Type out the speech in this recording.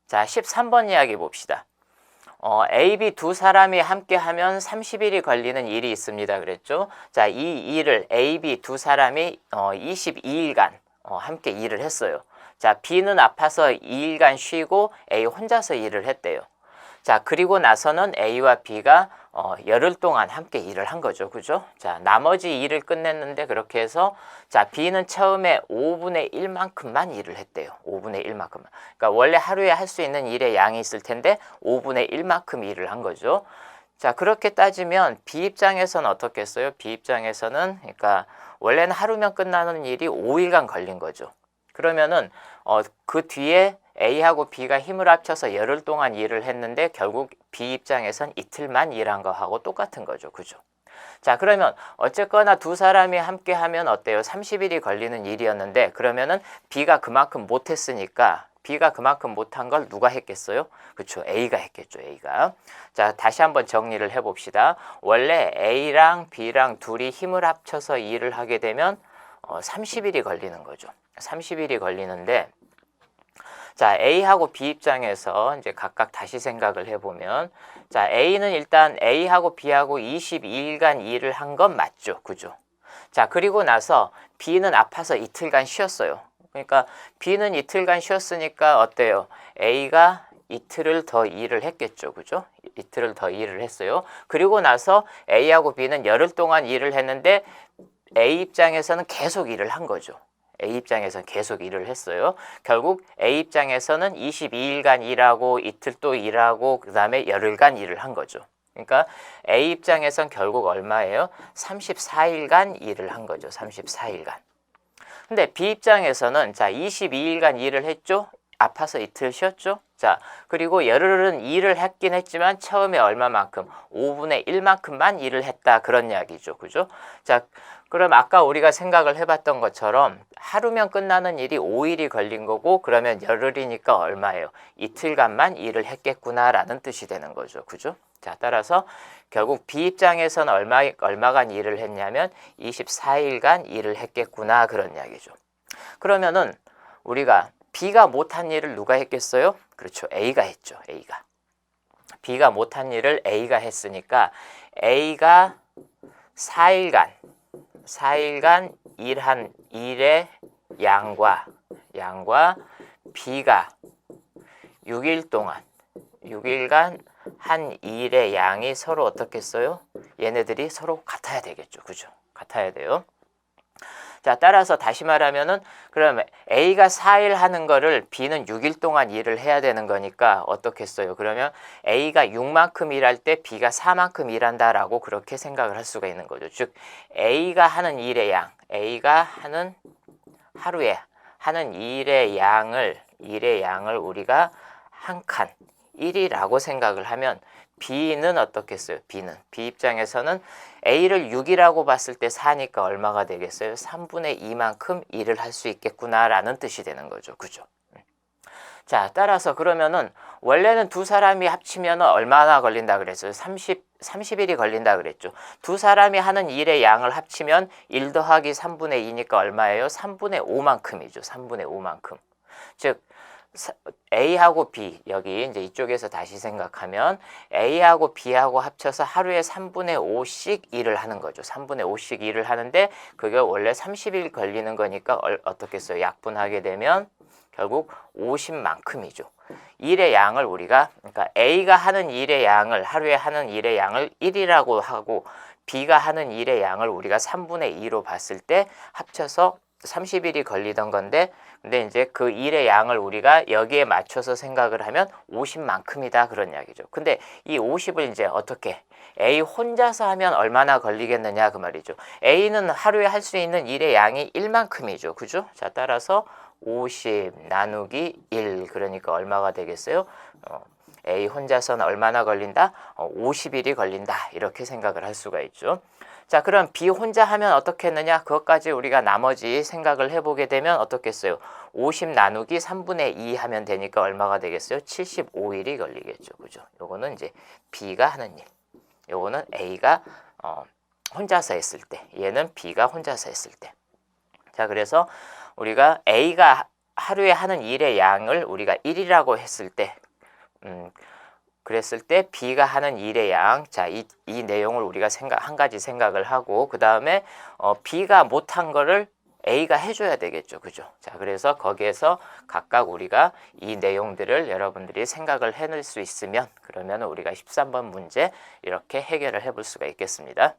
자, 13번 이야기 봅시다. A, B 두 사람이 함께 하면 30일이 걸리는 일이 있습니다. 그랬죠? 자, 이 일을 A, B 두 사람이 22일간 함께 일을 했어요. 자, B는 아파서 2일간 쉬고 A 혼자서 일을 했대요. 자, 그리고 나서는 A와 B가 열흘 동안 함께 일을 한 거죠. 그죠? 자, 나머지 일을 끝냈는데 그렇게 해서 자, B는 처음에 5분의 1만큼만 일을 했대요. 5분의 1만큼만. 그러니까 원래 하루에 할 수 있는 일의 양이 있을 텐데 5분의 1만큼 일을 한 거죠. 자, 그렇게 따지면 B 입장에서는 어떻겠어요? B 입장에서는 그러니까 원래는 하루면 끝나는 일이 5일간 걸린 거죠. 그러면은 그 뒤에 A하고 B가 힘을 합쳐서 열흘 동안 일을 했는데 결국 B 입장에선 이틀만 일한 거하고 똑같은 거죠. 그죠? 자, 그러면 어쨌거나 두 사람이 함께 하면 어때요? 30일이 걸리는 일이었는데 그러면은 B가 그만큼 못했으니까 B가 그만큼 못한 걸 누가 했겠어요? 그렇죠. A가 했겠죠. A가. 자, 다시 한번 정리를 해봅시다. 원래 A랑 B랑 둘이 힘을 합쳐서 일을 하게 되면 30일이 걸리는 거죠. 30일이 걸리는데 자, A하고 B 입장에서 이제 각각 다시 생각을 해보면 자, A는 일단 A하고 B하고 22일간 일을 한 건 맞죠. 그죠? 자, 그리고 나서 B는 아파서 이틀간 쉬었어요. 그러니까 B는 이틀간 쉬었으니까 어때요? A가 이틀을 더 일을 했겠죠. 그죠? 이틀을 더 일을 했어요. 그리고 나서 A하고 B는 열흘 동안 일을 했는데 A 입장에서는 계속 일을 한 거죠. A 입장에서는 계속 일을 했어요. 결국 A 입장에서는 22일간 일하고 이틀 또 일하고 그 다음에 열흘간 일을 한 거죠. 그러니까 A 입장에선 결국 얼마예요? 34일간 일을 한 거죠. 34일간. 근데 B 입장에서는 자 22일간 일을 했죠. 아파서 이틀 쉬었죠. 자, 그리고 열흘은 일을 했긴 했지만 처음에 얼마만큼? 5분의 1만큼만 일을 했다. 그런 이야기죠. 그죠? 자, 그럼 아까 우리가 생각을 해봤던 것처럼 하루면 끝나는 일이 5일이 걸린 거고 그러면 열흘이니까 얼마예요? 이틀간만 일을 했겠구나라는 뜻이 되는 거죠. 그죠? 자, 따라서 결국 B 입장에서는 얼마간 일을 했냐면 24일간 일을 했겠구나 그런 이야기죠. 그러면은 우리가 B가 못한 일을 누가 했겠어요? 그렇죠. A가 했죠. A가. B가 못한 일을 A가 했으니까 A가 4일간 일한 일의 양과 B가 6일간 한 일의 양이 서로 어떻겠어요? 얘네들이 서로 같아야 되겠죠. 그죠? 같아야 돼요. 자, 따라서 다시 말하면은 그러면 A가 4일 하는 거를 B는 6일 동안 일을 해야 되는 거니까 어떻겠어요? 그러면 A가 6만큼 일할 때 B가 4만큼 일한다라고 그렇게 생각을 할 수가 있는 거죠. 즉 A가 하는 일의 양, A가 하는 하루에 하는 일의 양을 우리가 한 칸 1이라고 생각을 하면 B는 어떻겠어요? B 입장에서는 A를 6이라고 봤을 때 4니까 얼마가 되겠어요? 3분의 2만큼 일을 할 수 있겠구나라는 뜻이 되는 거죠. 그죠? 자, 따라서 그러면은 원래는 두 사람이 합치면 얼마나 걸린다 그랬어요? 30일이 걸린다 그랬죠. 두 사람이 하는 일의 양을 합치면 1 더하기 3분의 2니까 얼마예요? 3분의 5만큼이죠. 3분의 5만큼. 즉 A하고 B 여기 이제 이쪽에서 다시 생각하면 A하고 B하고 합쳐서 하루에 3분의 5씩 일을 하는 거죠. 3분의 5씩 일을 하는데 그게 원래 30일 걸리는 거니까 어떻겠어요? 약분하게 되면 결국 50만큼이죠. 일의 양을 우리가 그러니까 A가 하는 일의 양을 하루에 하는 일의 양을 1이라고 하고 B가 하는 일의 양을 우리가 3분의 2로 봤을 때 합쳐서 30일이 걸리던 건데 근데 이제 그 일의 양을 우리가 여기에 맞춰서 생각을 하면 50만큼이다 그런 이야기죠. 근데 이 50을 이제 어떻게 A 혼자서 하면 얼마나 걸리겠느냐 그 말이죠. A는 하루에 할 수 있는 일의 양이 1만큼이죠. 그죠? 자, 따라서 50 나누기 1 그러니까 얼마가 되겠어요? A 혼자서는 얼마나 걸린다? 50일이 걸린다 이렇게 생각을 할 수가 있죠. 자, 그럼 B 혼자 하면 어떻게 했느냐? 그것까지 우리가 나머지 생각을 해보게 되면 어떻겠어요? 50 나누기 3분의 2 하면 되니까 얼마가 되겠어요? 75일이 걸리겠죠. 그죠? 요거는 이제 B가 하는 일. 요거는 A가 혼자서 했을 때. 얘는 B가 혼자서 했을 때. 자, 그래서 우리가 A가 하루에 하는 일의 양을 우리가 1이라고 했을 때 그랬을 때 B가 하는 일의 양, 자, 이 내용을 우리가 한 가지 생각을 하고 그 다음에 B가 못한 거를 A가 해줘야 되겠죠, 그죠? 자, 그래서 거기에서 각각 우리가 이 내용들을 여러분들이 생각을 해낼 수 있으면 그러면 우리가 13번 문제 이렇게 해결을 해볼 수가 있겠습니다.